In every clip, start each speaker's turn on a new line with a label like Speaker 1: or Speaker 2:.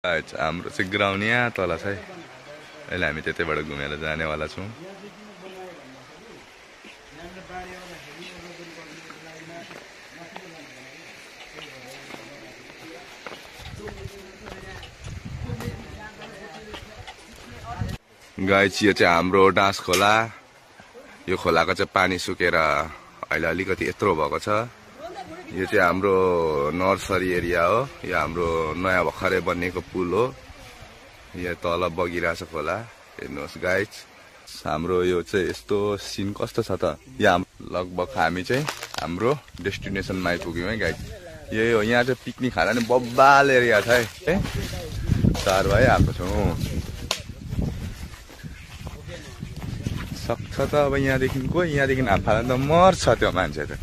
Speaker 1: हाम्रो चाहिँ ग्राउन्ड यहाँ तल छ है। अहिले हामी त्यतैबाट घुमेर जानेवाला छौँ। गाइस यो चाहिँ हाम्रो डाँस खोला। यो खोलाको चाहिँ पानी सुकेर अहिले अलिकति यत्रो भएको छ। यो चाहिँ हाम्रो नर्सरी एरिया हो। यो हाम्रो नयाँ भर्खरै बनिएको पुल हो। यहाँ तल बगिरहेछ खोला, हेर्नुहोस् गाइस। हाम्रो यो चाहिँ यस्तो सिन कस्तो छ त। यहाँ लगभग हामी चाहिँ हाम्रो डेस्टिनेसनमा आइपुग्यौँ है गाइस। यही हो, यहाँ चाहिँ पिकनिक खाना नि बब्बाल एरिया छ है। 4 भाइ आएको छौँ। सक्छ त अब यहाँदेखिको, यहाँदेखि हात फाल्यो त मर्छ त्यो मान्छे त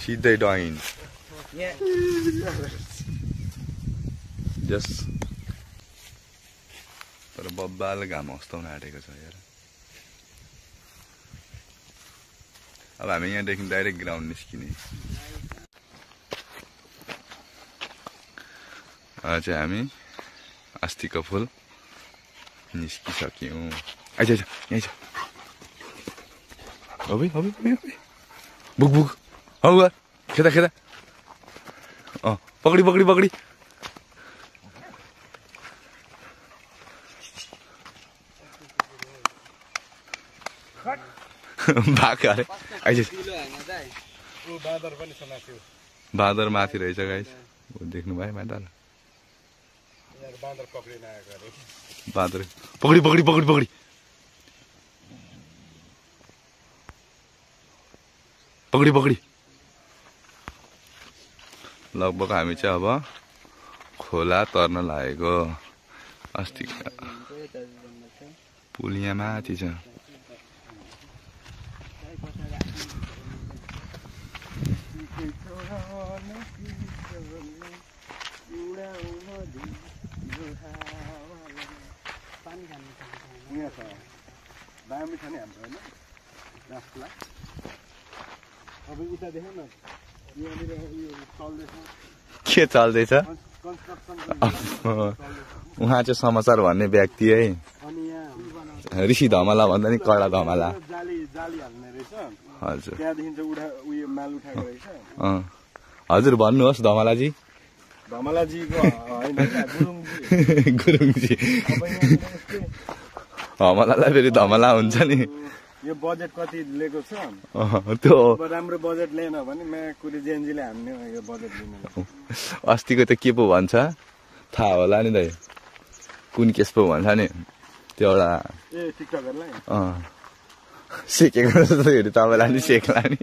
Speaker 1: सिधै डइन। जस तर बब्बाल घाम अस्ताउन आँटेको छ यार। अब हामी यहाँदेखि डाइरेक्ट ग्राउन्ड निस्किने। आज चाहिँ हामी अस्तिको फुल निस्किसक्यौँ। आइज यहीँ छ। अबे बुक बुक हौ खेदा खेदा। पकडी पकडी पकडी। भाग अरे आइज। बाँदर माथि रहेछ गाइस, देख्नु भयो माथि। बाँदर पकडी पकडी पकडी पकडी। पकडी पकडी। लगभग हामी चाहिँ अब खोला तर्न लागेको। अस्ति पुल यहाँ माथि छ। के चल्दैछ? उहाँ चाहिँ समाचार भन्ने व्यक्ति है। ऋषि धमला भन्दा नि कडा धमला। हजुर हजुर भन्नुहोस् धमलाजी। गुरुङजी धमलालाई फेरि धमला हुन्छ नि।
Speaker 2: यो बजेट कति लिएको छ?
Speaker 1: त्यो
Speaker 2: राम्रो बजेट लिएन भने कुरी जेन्जीले हान्ने यो बजेट दिनु।
Speaker 1: अस्तिको त के पो भन्छ थाहा होला नि दाइ। कुन केस पो भन्छ नि त्यो एउटा
Speaker 2: टिकटकरलाई
Speaker 1: सिकेको जस्तो हेरि तपाईँलाई नि सेक्ला नि।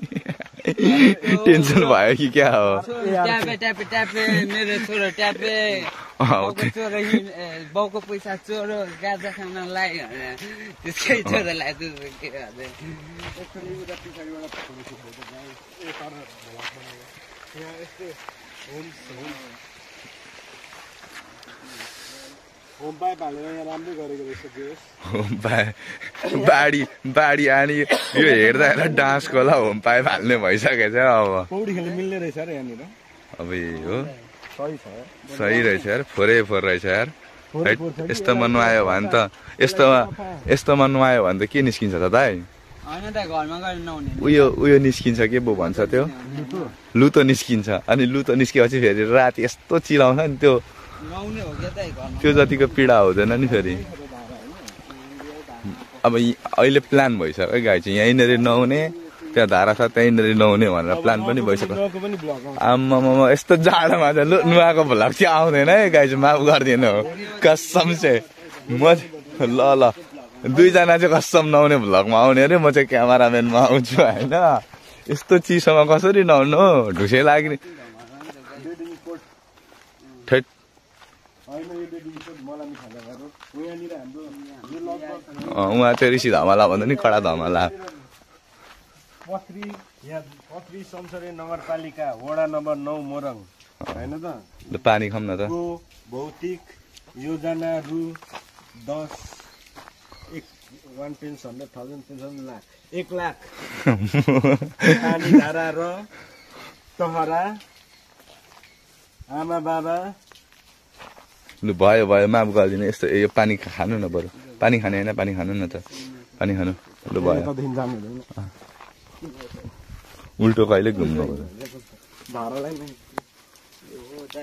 Speaker 1: टेन्सन भयो कि क्या हो?
Speaker 3: ट्यापे ट्यापे ट्यापे मेरो छोरो ट्यापे बाउको पैसा चोरो गाजा खान लाग्यो त्यसकै छोरोलाई
Speaker 1: बाढी आनी यो हेर्दा डाँस खोला होम पाइप हाल्ने भइसकेछ। अब
Speaker 2: पौडी खेल्न मिल्ने रहेछ र यहाँनिर।
Speaker 1: अब हो सही रहेछ यार, फोरै फोर रहेछ यार। यस्तोमा नुहायो भने त यस्तोमा नुहायो भने त के निस्किन्छ त दाइ? उयो निस्किन्छ के पो भन्छ त्यो लुतो निस्किन्छ। अनि लुतो निस्केपछि फेरि राति यस्तो चिलाउँछ नि त्यो जतिको पीडा हुँदैन नि फेरि। अब अहिले प्लान भइसक्यो गाई चाहिँ यहीँनिर नहुने, त्यहाँ धारा छ त्यहीँनिर नहुने भनेर प्लान पनि भइसक्यो। आम्मामा यस्तो जाडोमा चाहिँ नुहाएको भ्लग चाहिँ आउँदैन है गाई चाहिँ, माफ गरिदिनु हो कसम चाहिँ। म ल दुईजना चाहिँ कसम नहुने भ्लगमा आउने अरे, म चाहिँ क्यामेराम्यानमा आउँछु होइन। यस्तो चिसोमा कसरी नहुनु हो, ढुसै लाग्ने। उहाँ चाहिँ ऋषि धमला भन्दा नि कडा धमला।
Speaker 2: पत्री संसदीय नगरपालिका वडा नम्बर 9 मोरङ हैन त।
Speaker 1: पानी खाऊँ न त।
Speaker 2: भौतिक योजना रु 10 1 पेन्सन 1000 पेन्सन 1 लाख पानी धारा र तहरा आमा बाबा
Speaker 1: लु भयो भयो माफ गरिदिनु यस्तो यो पानी खानु न बरु पानी खाने होइन पानी खानु न त पानी खानु लु भयो
Speaker 2: कतैदेखि जानु हुँदैन
Speaker 1: उल्टो कहिले घुम्नु
Speaker 2: धारालाई नै
Speaker 3: हो त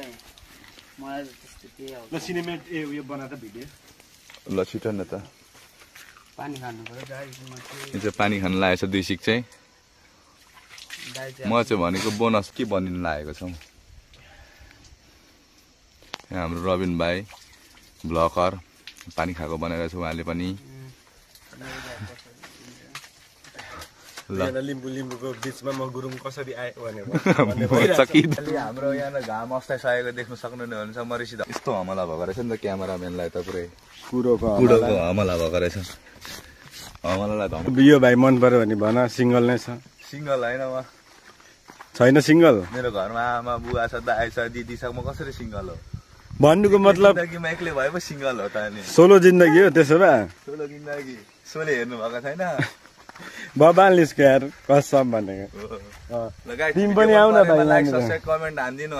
Speaker 3: मलाई त्यस्तो केही आउँछ
Speaker 2: ल सिनेमेट उयो बना त भिडियो
Speaker 1: ल छिटो न त
Speaker 3: पानी खानु पर्यो दाइमा
Speaker 1: यो चाहिँ पानी खानु लागेको छ 2 सिक चाहिँ
Speaker 3: दाइ
Speaker 1: म चाहिँ भनेको बोनस के बनिनु लागेको छौँ यहाँ हाम्रो रबिन भाइ ब्लकर पानी खाएको बनाएर छ उहाँले पनि ल
Speaker 2: लिम्बू लिम्बूको बिचमा म गुरुङ कसरी आए भनेर
Speaker 1: हाम्रो यहाँ घाम अस्ताइ सकेको देख्न सक्नुहुनेछ मरिसी यस्तो हमला भएको रहेछ नि त क्यामेराम्यानलाई त पुरै
Speaker 2: कुरोको
Speaker 1: हमला भएको रहेछ हमलालाई त
Speaker 2: यो भाइ मन पर्यो भने भन सिङ्गल नै छ
Speaker 1: सिङ्गल होइन म
Speaker 2: छैन सिङ्गल
Speaker 1: मेरो घरमा आमा बुवा छ दाइ छ दिदी छ म कसरी सिङ्गल हो
Speaker 2: भन्नुको मतलब
Speaker 1: जिन्दगीमा एक्लै भए पो सिङ्गल हो त अनि
Speaker 2: सोलो जिन्दगी हो त्यसो भए
Speaker 1: सोलो जिन्दगी सोले हेर्नु भएको छैन
Speaker 2: बबाल निस्क्यो यार कसम भनेको
Speaker 1: ल गाइस
Speaker 2: तिमी पनि आऊ न त
Speaker 1: लाइक सब्स्क्राइब कमेन्ट हान्दिनु